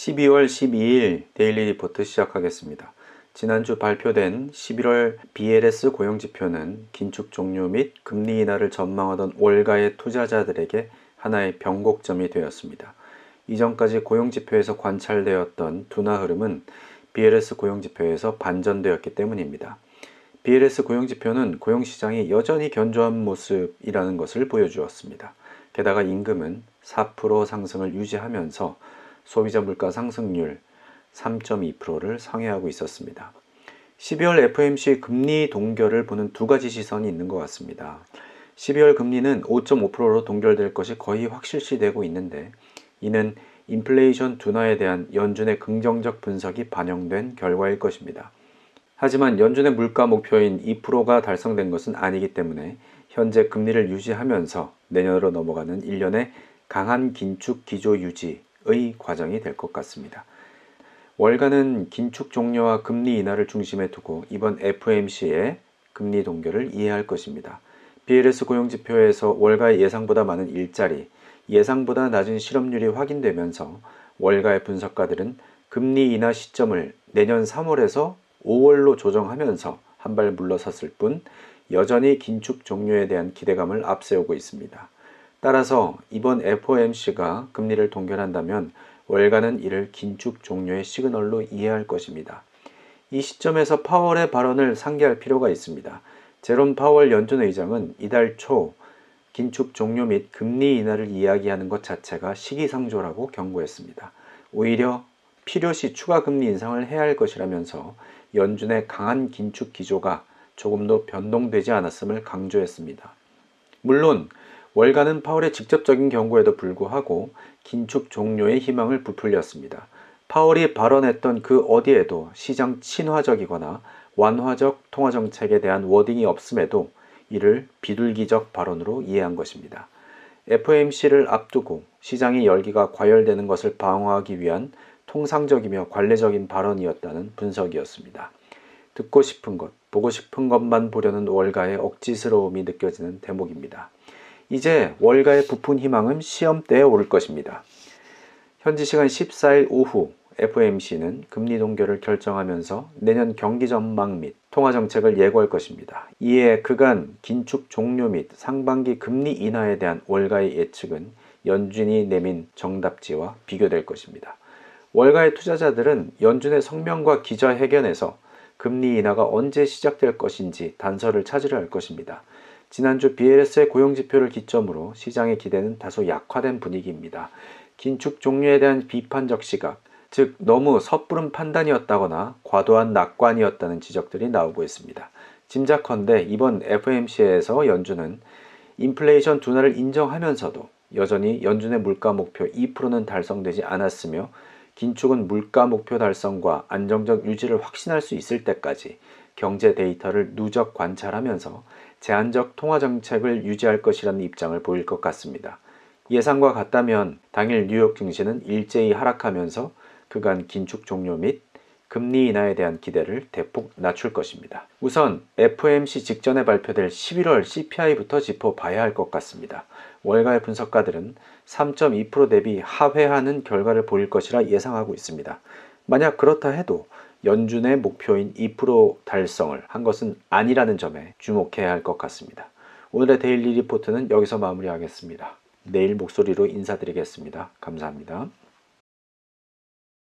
12월 12일 데일리 리포트 시작하겠습니다. 지난주 발표된 11월 BLS 고용지표는 긴축 종료 및 금리 인하를 전망하던 월가의 투자자들에게 하나의 변곡점이 되었습니다. 이전까지 고용지표에서 관찰되었던 둔화 흐름은 BLS 고용지표에서 반전되었기 때문입니다. BLS 고용지표는 고용시장이 여전히 견조한 모습이라는 것을 보여주었습니다. 게다가 임금은 4% 상승을 유지하면서 소비자 물가 상승률 3.2%를 상회하고 있었습니다. 12월 FOMC 금리 동결을 보는 두 가지 시선이 있는 것 같습니다. 12월 금리는 5.5%로 동결될 것이 거의 확실시되고 있는데 이는 인플레이션 둔화에 대한 연준의 긍정적 분석이 반영된 결과일 것입니다. 하지만 연준의 물가 목표인 2%가 달성된 것은 아니기 때문에 현재 금리를 유지하면서 내년으로 넘어가는 1년의 강한 긴축 기조 유지의 과정이 될 것 같습니다. 월가는 긴축 종료와 금리 인하를 중심에 두고 이번 FOMC의 금리 동결을 이해할 것입니다. BLS 고용지표에서 월가의 예상보다 많은 일자리, 예상보다 낮은 실업률이 확인되면서 월가의 분석가들은 금리 인하 시점을 내년 3월에서 5월로 조정하면서 한 발 물러섰을 뿐 여전히 긴축 종료에 대한 기대감을 앞세우고 있습니다. 따라서 이번 FOMC가 금리를 동결한다면 월가는 이를 긴축 종료의 시그널로 이해할 것입니다. 이 시점에서 파월의 발언을 상기할 필요가 있습니다. 제롬 파월 연준 의장은 이달 초 긴축 종료 및 금리 인하를 이야기하는 것 자체가 시기상조라고 경고했습니다. 오히려 필요시 추가 금리 인상을 해야 할 것이라면서 연준의 강한 긴축 기조가 조금도 변동되지 않았음을 강조했습니다. 물론 월가는 파월의 직접적인 경고에도 불구하고 긴축 종료의 희망을 부풀렸습니다. 파월이 발언했던 그 어디에도 시장 친화적이거나 완화적 통화정책에 대한 워딩이 없음에도 이를 비둘기적 발언으로 이해한 것입니다. FOMC를 앞두고 시장의 열기가 과열되는 것을 방어하기 위한 통상적이며 관례적인 발언이었다는 분석이었습니다. 듣고 싶은 것, 보고 싶은 것만 보려는 월가의 억지스러움이 느껴지는 대목입니다. 이제 월가의 부푼 희망은 시험대에 오를 것입니다. 현지 시간 14일 오후 FOMC는 금리 동결을 결정하면서 내년 경기 전망 및 통화 정책을 예고할 것입니다. 이에 그간 긴축 종료 및 상반기 금리 인하에 대한 월가의 예측은 연준이 내민 정답지와 비교될 것입니다. 월가의 투자자들은 연준의 성명과 기자회견에서 금리 인하가 언제 시작될 것인지 단서를 찾으려 할 것입니다. 지난주 BLS의 고용지표를 기점으로 시장의 기대는 다소 약화된 분위기입니다. 긴축 종료에 대한 비판적 시각, 즉 너무 섣부른 판단이었다거나 과도한 낙관이었다는 지적들이 나오고 있습니다. 짐작컨대 이번 FOMC에서 연준은 인플레이션 둔화를 인정하면서도 여전히 연준의 물가 목표 2%는 달성되지 않았으며 긴축은 물가 목표 달성과 안정적 유지를 확신할 수 있을 때까지 경제 데이터를 누적 관찰하면서 제한적 통화 정책을 유지할 것이라는 입장을 보일 것 같습니다. 예상과 같다면 당일 뉴욕 증시는 일제히 하락하면서 그간 긴축 종료 및 금리 인하에 대한 기대를 대폭 낮출 것입니다. 우선 FOMC 직전에 발표될 11월 CPI부터 짚어봐야 할 것 같습니다. 월가의 분석가들은 3.2% 대비 하회하는 결과를 보일 것이라 예상하고 있습니다. 만약 그렇다 해도 연준의 목표인 2% 달성을 한 것은 아니라는 점에 주목해야 할 것 같습니다. 오늘의 데일리 리포트는 여기서 마무리하겠습니다. 내일 목소리로 인사드리겠습니다. 감사합니다.